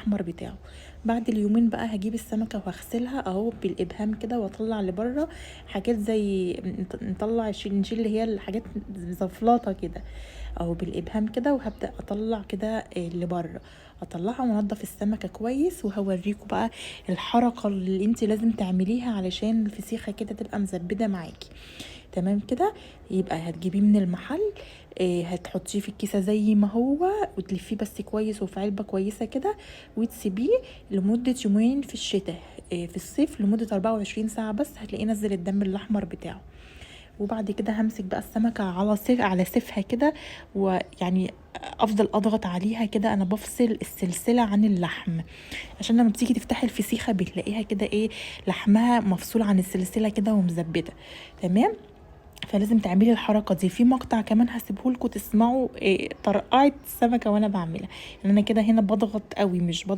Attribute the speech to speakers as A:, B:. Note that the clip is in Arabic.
A: الاحمر بتاعه. بعد اليومين بقى هجيب السمكه وهغسلها اهو بالابهام كده واطلع لبره حاجات زي نطلع نشيل اللي هي الحاجات زفلاطه كده اهو بالابهام كده، وهبدا اطلع كده لبره، اطلعها وانضف السمكه كويس. وهوريكم بقى الحركه اللي انت لازم تعمليها علشان الفسيخه كده تبقى مزبده معاكي. تمام كده. يبقى هتجيبيه من المحل، هتحطيه في الكيسه زي ما هو وتلفيه بس كويس وفي علبه كويسه كده، وتسيبيه لمده يومين في الشتاء. في الصيف لمده 24 ساعه بس هتلاقيه نزل الدم الاحمر بتاعه. وبعد كده همسك بقى السمكه على سيفها كده، ويعني افضل اضغط عليها كده، انا بفصل السلسله عن اللحم، عشان لما بتيجي تفتحي الفسيخه بتلاقيها كده ايه، لحمها مفصول عن السلسله كده ومزبده. تمام. فلازم تعملي الحركه دي. في مقطع كمان هسيبه لكم تسمعوا إيه طرقعه السمكه وانا بعملها، يعني انا كده هنا بضغط قوي مش